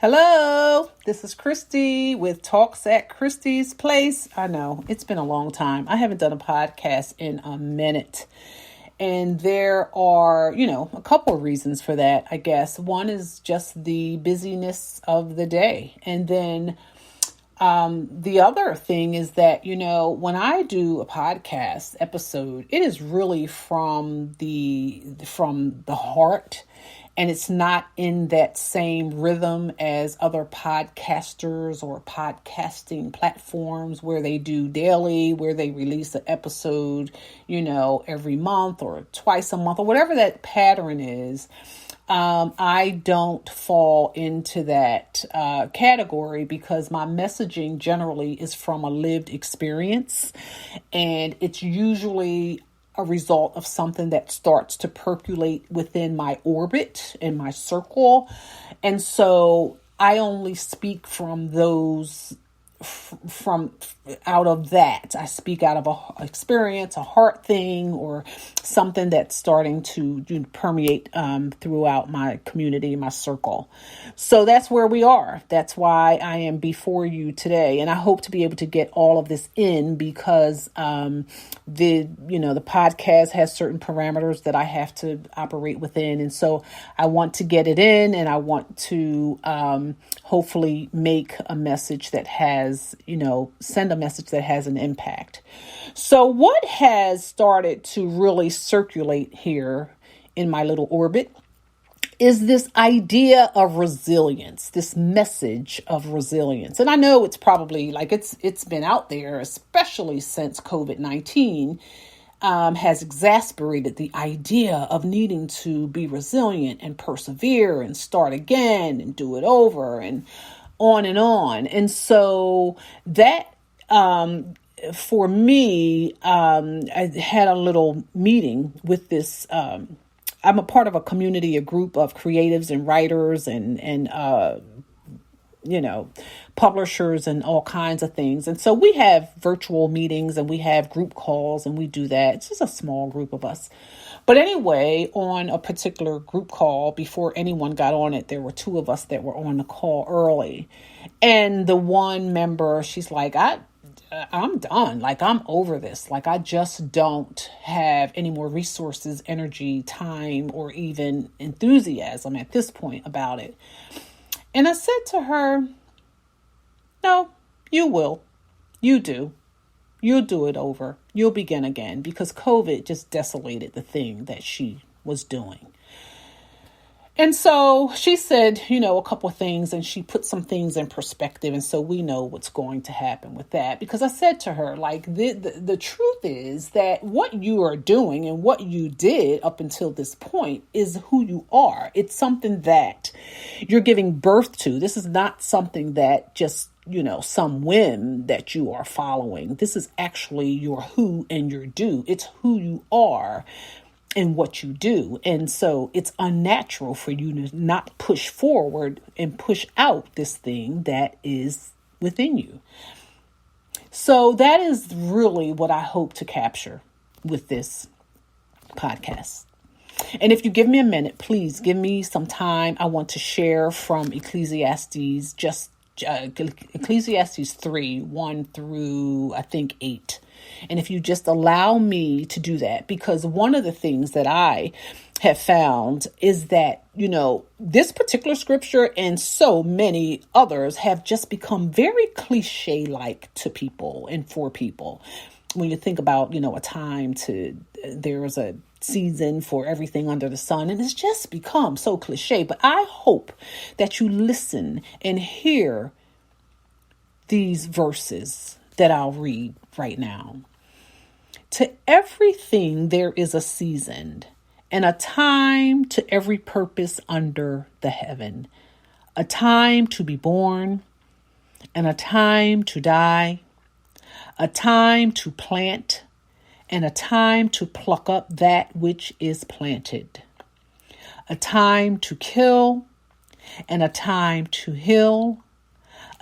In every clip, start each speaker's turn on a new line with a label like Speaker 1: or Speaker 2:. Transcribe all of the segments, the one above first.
Speaker 1: Hello, this is Christy with Talks at Christy's Place. I know it's been a long time. I haven't done a podcast in a minute. And there are, a couple of reasons for that, I guess. One is just the busyness of the day. And then the other thing is that, when I do a podcast episode, it is really from the heart. And it's not in that same rhythm as other podcasters or podcasting platforms where they do daily, where they release an episode, every month or twice a month or whatever that pattern is. I don't fall into that category because my messaging generally is from a lived experience, and it's usually a result of something that starts to percolate within my orbit and my circle. And so I only speak from those, from out of that. I speak out of a experience, a heart thing, or something that's starting to permeate throughout my community, my circle. So that's where we are. That's why I am before you today. And I hope to be able to get all of this in because the podcast has certain parameters that I have to operate within. And so I want to get it in, and I want to hopefully make a message that has, send a message that has an impact. So what has started to really circulate here in my little orbit is this idea of resilience, this message of resilience. And I know it's probably it's been out there, especially since COVID-19 has exacerbated the idea of needing to be resilient and persevere and start again and do it over and on and on. And so that for me, I had a little meeting with this. I'm a part of a community, a group of creatives and writers and publishers and all kinds of things. And so we have virtual meetings and we have group calls and we do that. It's just a small group of us. But anyway, on a particular group call, before anyone got on it, there were two of us that were on the call early. And the one member, she's like, I'm done. I'm over this. I just don't have any more resources, energy, time, or even enthusiasm at this point about it. And I said to her, no, you will. You do. You'll do it over. You'll begin again, because COVID just desolated the thing that she was doing. And so she said, a couple of things, and she put some things in perspective. And so we know what's going to happen with that, because I said to her, the truth is that what you are doing and what you did up until this point is who you are. It's something that you're giving birth to. This is not something that just, some whim that you are following. This is actually your who and your do. It's who you are and what you do. And so it's unnatural for you to not push forward and push out this thing that is within you. So that is really what I hope to capture with this podcast. And if you give me a minute, please give me some time. I want to share from Ecclesiastes, Ecclesiastes 3, 1 through, I think, 8. And if you just allow me to do that, because one of the things that I have found is that, this particular scripture and so many others have just become very cliche-like to people and for people. When you think about, a time there is a season for everything under the sun, and it's just become so cliche. But I hope that you listen and hear these verses that I'll read right now. To everything there is a season, and a time to every purpose under the heaven, a time to be born, and a time to die, a time to plant, and a time to pluck up that which is planted, a time to kill, and a time to heal,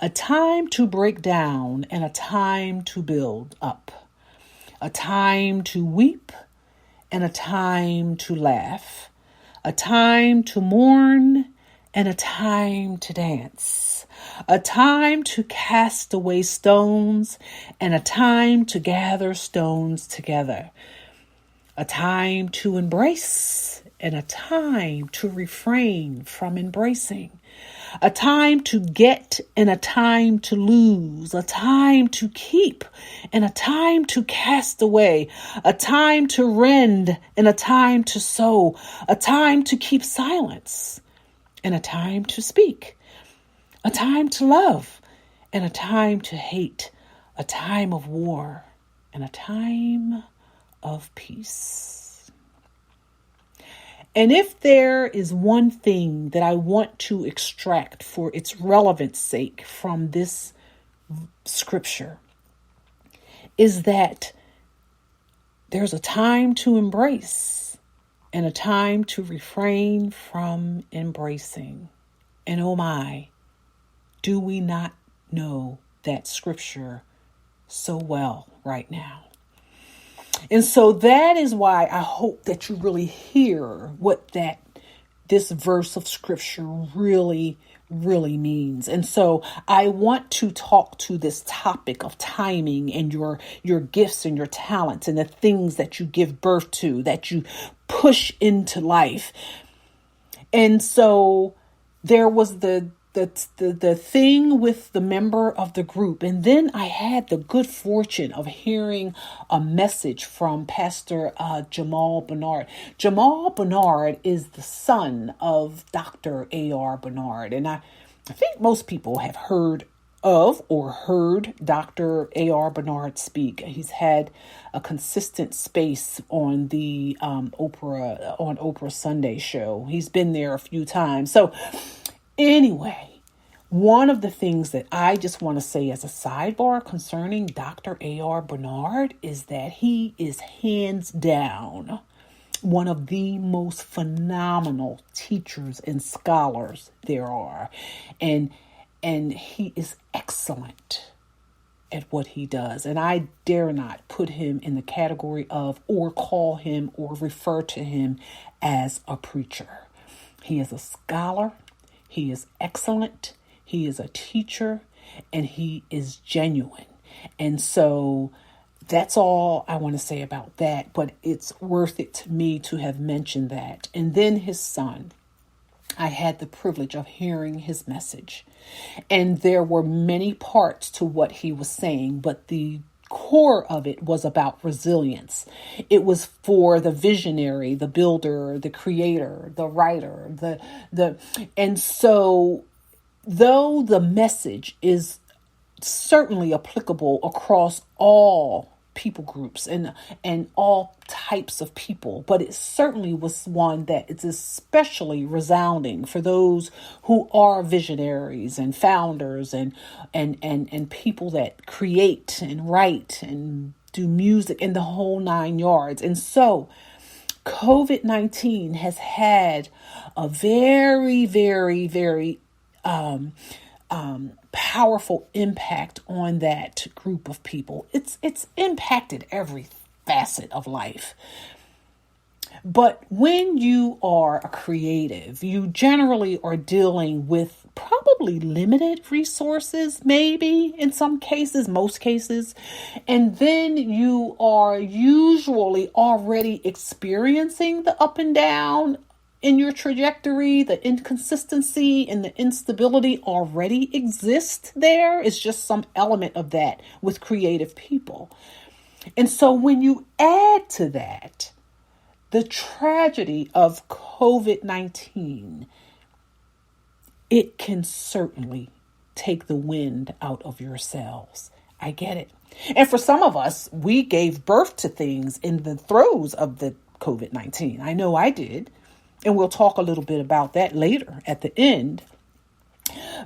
Speaker 1: a time to break down, and a time to build up, a time to weep, and a time to laugh, a time to mourn, and a time to dance, a time to cast away stones, and a time to gather stones together, a time to embrace, and a time to refrain from embracing, a time to get and a time to lose, a time to keep and a time to cast away, a time to rend and a time to sow, a time to keep silence and a time to speak, a time to love and a time to hate, a time of war and a time of peace. And if there is one thing that I want to extract for its relevance sake from this scripture, is that there's a time to embrace and a time to refrain from embracing. And oh my, do we not know that scripture so well right now? And so that is why I hope that you really hear what this verse of scripture really means. And so I want to talk to this topic of timing and your gifts and your talents and the things that you give birth to, that you push into life. And so there was the thing with the member of the group. And then I had the good fortune of hearing a message from Pastor Jamal Bernard. Jamal Bernard is the son of Dr. A.R. Bernard. And I think most people have heard of or heard Dr. A.R. Bernard speak. He's had a consistent space on the Oprah Sunday show. He's been there a few times. So anyway, one of the things that I just want to say as a sidebar concerning Dr. A.R. Bernard is that he is hands down one of the most phenomenal teachers and scholars there are. And he is excellent at what he does. And I dare not put him in the category of or call him or refer to him as a preacher. He is a scholar. He is excellent, he is a teacher, and he is genuine. And so that's all I want to say about that, but it's worth it to me to have mentioned that. And then his son, I had the privilege of hearing his message. And there were many parts to what he was saying, but the core of it was about resilience. It was for the visionary, the builder, the creator, the writer, and so though the message is certainly applicable across all people groups and all types of people, but it certainly was one that is especially resounding for those who are visionaries and founders and people that create and write and do music and the whole nine yards. And so COVID-19 has had a very, very, very powerful impact on that group of people. It's impacted every facet of life. But when you are a creative, you generally are dealing with probably limited resources, maybe in some cases, most cases. And then you are usually already experiencing the up and down in your trajectory. The inconsistency and the instability already exist there. It's just some element of that with creative people. And so when you add to that the tragedy of COVID-19, it can certainly take the wind out of your sails. I get it. And for some of us, we gave birth to things in the throes of the COVID-19. I know I did. And we'll talk a little bit about that later at the end.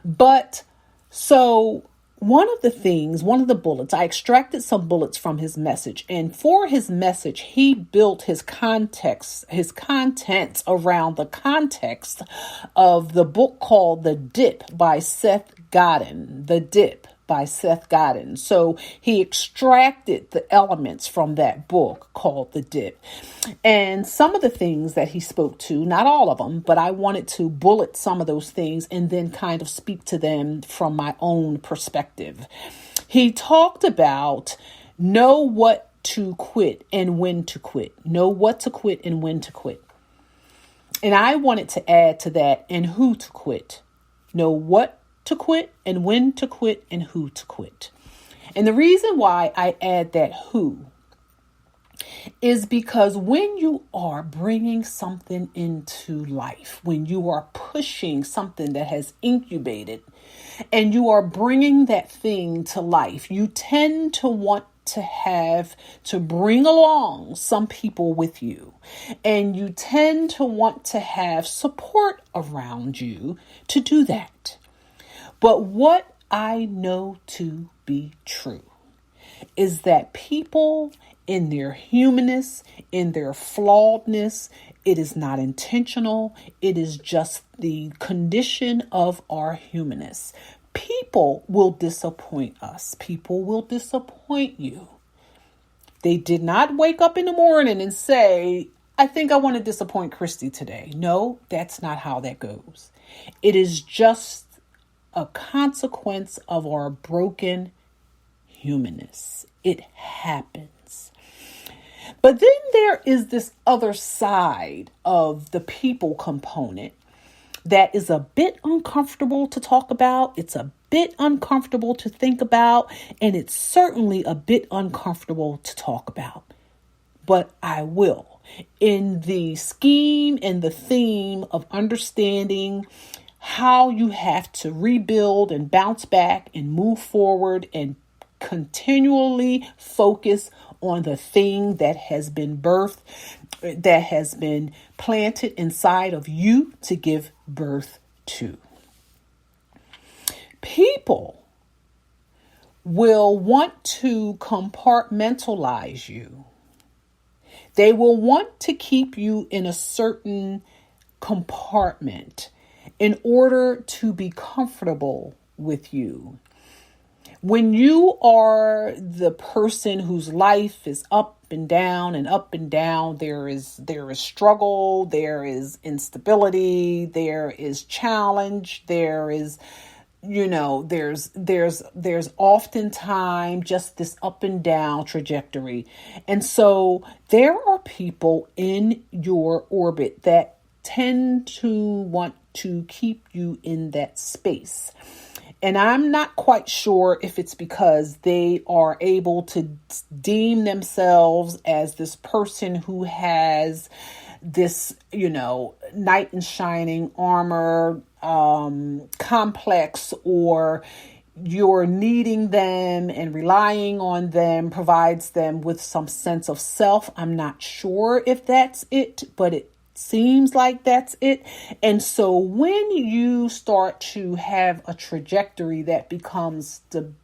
Speaker 1: But so one of the bullets, I extracted some bullets from his message. And for his message, he built his contents around the context of the book called The Dip by Seth Godin. The Dip by Seth Godin. So he extracted the elements from that book called The Dip. And some of the things that he spoke to, not all of them, but I wanted to bullet some of those things and then kind of speak to them from my own perspective. He talked about know what to quit and when to quit. Know what to quit and when to quit. And I wanted to add to that and who to quit. Know what to quit and when to quit and who to quit. And the reason why I add that who is because when you are bringing something into life, when you are pushing something that has incubated and you are bringing that thing to life, you tend to want to bring along some people with you, and you tend to want to have support around you to do that. But what I know to be true is that people in their humanness, in their flawedness, it is not intentional. It is just the condition of our humanness. People will disappoint us. People will disappoint you. They did not wake up in the morning and say, I think I want to disappoint Christy today. No, that's not how that goes. It is just a consequence of our broken humanness. It happens. But then there is this other side of the people component that is a bit uncomfortable to talk about. It's a bit uncomfortable to think about, and it's certainly a bit uncomfortable to talk about. But I will, in the scheme and the theme of understanding how you have to rebuild and bounce back and move forward and continually focus on the thing that has been birthed, that has been planted inside of you to give birth to. People will want to compartmentalize you. They will want to keep you in a certain compartment in order to be comfortable with you. When you are the person whose life is up and down and up and down, there is struggle, there is instability, there is challenge, there is, there's oftentimes just this up and down trajectory. And so there are people in your orbit that tend to want to keep you in that space. And I'm not quite sure if it's because they are able to deem themselves as this person who has this, knight in shining armor complex, or you're needing them and relying on them provides them with some sense of self. I'm not sure if that's it, but it seems like that's it. And so when you start to have a trajectory that becomes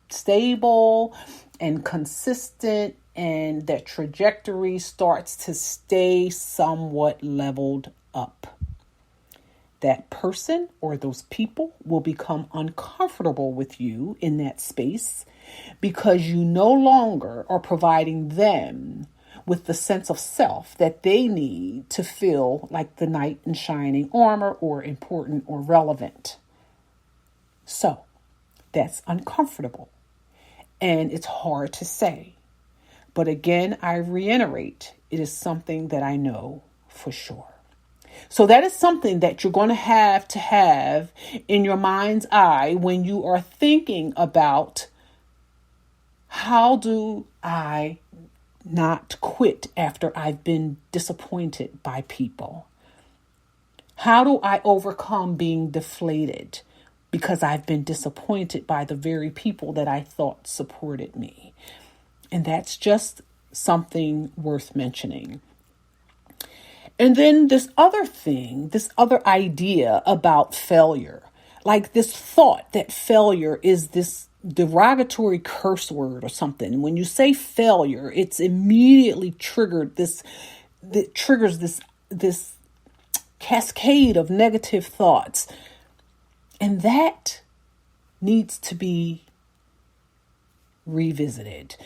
Speaker 1: stable and consistent, and that trajectory starts to stay somewhat leveled up, that person or those people will become uncomfortable with you in that space because you no longer are providing them with the sense of self that they need to feel like the knight in shining armor or important or relevant. So that's uncomfortable and it's hard to say. But again, I reiterate, it is something that I know for sure. So that is something that you're going to have in your mind's eye when you are thinking about, how do I not quit after I've been disappointed by people? How do I overcome being deflated because I've been disappointed by the very people that I thought supported me? And that's just something worth mentioning. And then this other idea about failure, like this thought that failure is this derogatory curse word or something. When you say failure, it's immediately triggers this cascade of negative thoughts. And that needs to be revisited,